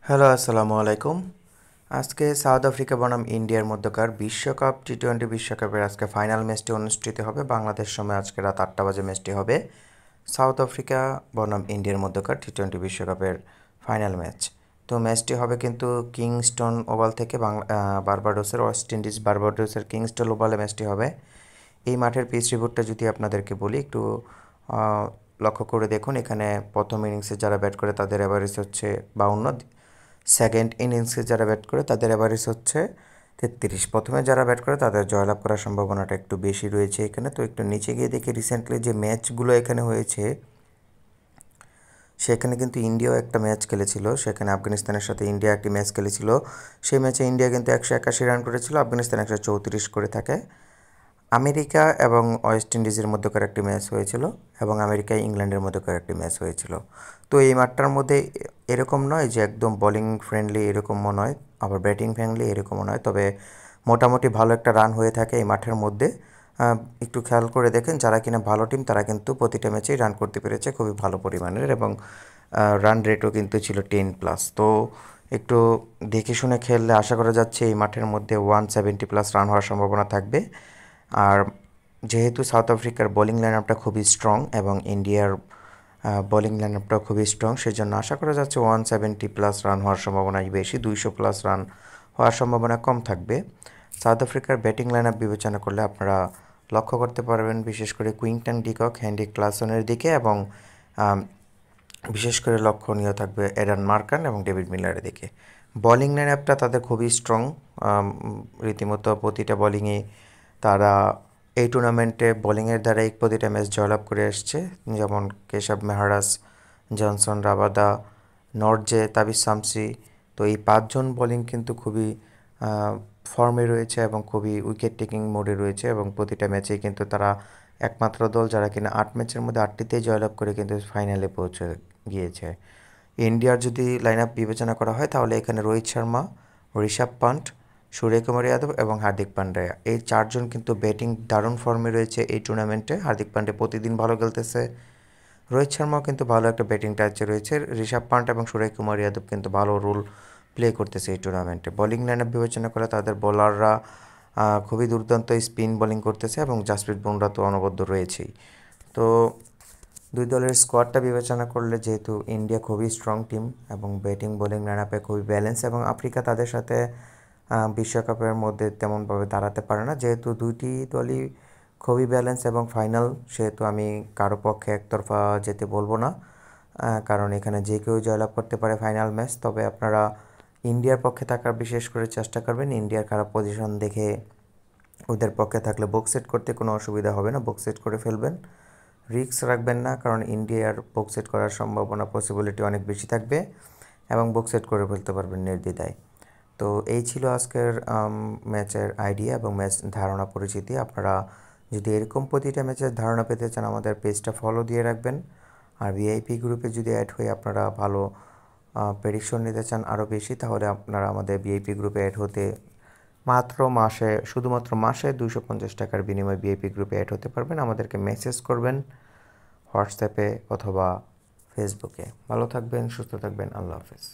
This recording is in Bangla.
হ্যালো, আসসালামু আলাইকুম। আজকে সাউথ আফ্রিকা বনাম ইন্ডিয়ার মধ্যকার বিশ্বকাপ টি-20 বিশ্বকাপের আজকে ফাইনাল ম্যাচটি অনুষ্ঠিত হবে। বাংলাদেশ সময় আজকে রাত 8টা বাজে ম্যাচটি হবে। সাউথ আফ্রিকা বনাম ইন্ডিয়ার মধ্যকার টি-20 বিশ্বকাপের ফাইনাল ম্যাচ। তো ম্যাচটি হবে কিন্তু কিংস্টন ওভাল থেকে বার্বাডোসের ওয়েস্ট ইন্ডিজ বার্বাডোসের কিংস্টন ওভালে ম্যাচটি হবে। এই মাঠের পিচ রিপোর্টটা যদি আপনাদেরকে বলি একটু আহ, লক্ষ্য করে দেখুন। এখানে প্রথম ইনিংসে যারা ব্যাট করে তাদের এভারেজ হচ্ছে 52, সেকেন্ড ইনিংসে যারা ব্যাট করে তাদের এভারেজ হচ্ছে 33। প্রথমে যারা ব্যাট করে তাদের জয়লাভ করার সম্ভাবনাটা একটু বেশি রয়েছে এখানে। তো একটু নিচে গিয়ে দেখি রিসেন্টলি যে ম্যাচগুলো এখানে হয়েছে, সেখানে কিন্তু ইন্ডিয়াও একটা ম্যাচ খেলেছিল। সেখানে আফগানিস্তানের সাথে ইন্ডিয়া একটি ম্যাচ খেলেছিল। সেই ম্যাচে ইন্ডিয়া কিন্তু 181 রান করেছিল, আফগানিস্তান 134 করে থাকে। আমেরিকা এবং ওয়েস্ট ইন্ডিজের মধ্যকার একটি ম্যাচ হয়েছিল এবং আমেরিকা ইংল্যান্ডের মধ্যকার একটি ম্যাচ হয়েছিল। তো এই মাঠটার মধ্যে এরকম নয় যে একদম বোলিং ফ্রেন্ডলি, এরকমও নয়, আবার ব্যাটিং ফ্রেন্ডলি এরকমও নয়, তবে মোটামুটি ভালো একটা রান হয়ে থাকে এই মাঠের মধ্যে। একটু খেয়াল করে দেখেন, যারা কিনা ভালো টিম তারা কিন্তু প্রতিটা ম্যাচেই রান করতে পেরেছে খুবই ভালো পরিমাণের, এবং রান রেটও কিন্তু ছিল 10+। তো একটু দেখে শুনে খেললে আশা করা যাচ্ছে এই মাঠের মধ্যে 170+ রান হওয়ার সম্ভাবনা থাকবে। আর যেহেতু সাউথ আফ্রিকার বোলিং লাইন আপটা খুবই স্ট্রং এবং ইন্ডিয়ার বোলিং লাইন আপটাও খুবই স্ট্রং, সেজন্য আশা করা যাচ্ছে 170+ রান হওয়ার সম্ভাবনাই বেশি, 200+ রান হওয়ার সম্ভাবনা কম থাকবে। সাউথ আফ্রিকার ব্যাটিং লাইন আপ বিবেচনা করলে আপনারা লক্ষ্য করতে পারবেন বিশেষ করে কুইন্টন ডিকক, হেনরি ক্লাসনের দিকে, এবং আম, বিশেষ করে লক্ষণীয় থাকবে এডান মার্কান এবং ডেভিড মিলারের দিকে। বোলিং লাইন আপটা তাদের খুবই স্ট্রং, রীতিমতো প্রতিটা বোলিংয়ে তারা এই টুর্নামেন্টে বোলিংয়ের দ্বারাই প্রতিটা ম্যাচ জয়লাভ করে এসছে। যেমন কেশব মেহারাজ, জনসন রাবাদা, নরজে, তাবিজ শামসি। তো এই পাঁচজন বোলিং কিন্তু খুবই ফর্মে রয়েছে এবং খুবই উইকেট টেকিং মোডে রয়েছে, এবং প্রতিটা ম্যাচেই কিন্তু তারা একমাত্র দল যারা কিনা 8 ম্যাচের মধ্যে 8টিতেই জয়লাভ করে কিন্তু ফাইনালে পৌঁছে গিয়েছে। ইন্ডিয়ার যদি লাইন আপ বিবেচনা করা হয় তাহলে এখানে রোহিত শর্মা, ঋষভ পান্ট, সূর্যকুমার যাদব এবং হার্দিক পান্ডিয়া, এই চারজন কিন্তু ব্যাটিং দারুণ ফর্মে রয়েছে এই টুর্নামেন্টে। হার্দিক পান্ডিয়া প্রতিদিন ভালো খেলতেছে, রোহিত শর্মাও কিন্তু ভালো একটা ব্যাটিং টাচে রয়েছে, ঋষভ পান্ট এবং সূর্যকুমার যাদব কিন্তু ভালো রোল প্লে করতেছে এই টুর্নামেন্টে। বোলিং লাইন আপ বিবেচনা করে তাদের বোলাররা খুবই দুর্দান্ত স্পিন বোলিং করতেছে, এবং জাসপ্রীত বুমরা তো অনবদ্য রয়েছেই। তো দুই দলের স্কোয়াডটা বিবেচনা করলে যেহেতু ইন্ডিয়া খুবই স্ট্রং টিম এবং ব্যাটিং বোলিং লাইন আপে খুবই ব্যালেন্স, এবং আফ্রিকা তাদের সাথে বিশ্বকাপের মধ্যে তেমনভাবে দাঁড়াতে পারে না, যেহেতু দুইটি দলই খুবই ব্যালেন্স এবং ফাইনাল, সেহেতু আমি কারো পক্ষে একতরফা যেতে বলবো না। কারণ এখানে যে কেউ জয়লাভ করতে পারে ফাইনাল ম্যাচ। তবে আপনারা ইন্ডিয়ার পক্ষে থাকার বিশেষ করে চেষ্টা করবেন। ইন্ডিয়ার খারাপ পজিশন দেখে ওদের পক্ষে থাকলে বক্স সেট করতে কোনো অসুবিধা হবে না, বক্স সেট করে ফেলবেন, রিস্ক রাখবেন না, কারণ ইন্ডিয়ার বক্স সেট করার সম্ভাবনা পসিবিলিটি অনেক বেশি থাকবে এবং বক্স সেট করে ফেলতে পারবেন নির্দ্বিধায়। তো এই ছিল আজকের ম্যাচের আইডিয়া এবং ম্যাচ ধারণা পরিচিতি। আপনারা যদি এরকম প্রতিটা ম্যাচের ধারণা পেতে চান আমাদের পেজটা ফলো দিয়ে রাখবেন। আর ভিআইপি গ্রুপে যদি অ্যাড হয়ে আপনারা ভালো প্রেডিকশন নিতে চান আরও বেশি, তাহলে আপনারা আমাদের ভিআইপি গ্রুপে অ্যাড হতে শুধুমাত্র মাসে 250 টাকার বিনিময়ে ভিআইপি গ্রুপে অ্যাড হতে পারবেন। আমাদেরকে মেসেজ করবেন হোয়াটসঅ্যাপে অথবা ফেসবুকে। ভালো থাকবেন, সুস্থ থাকবেন, আল্লাহ হাফেজ।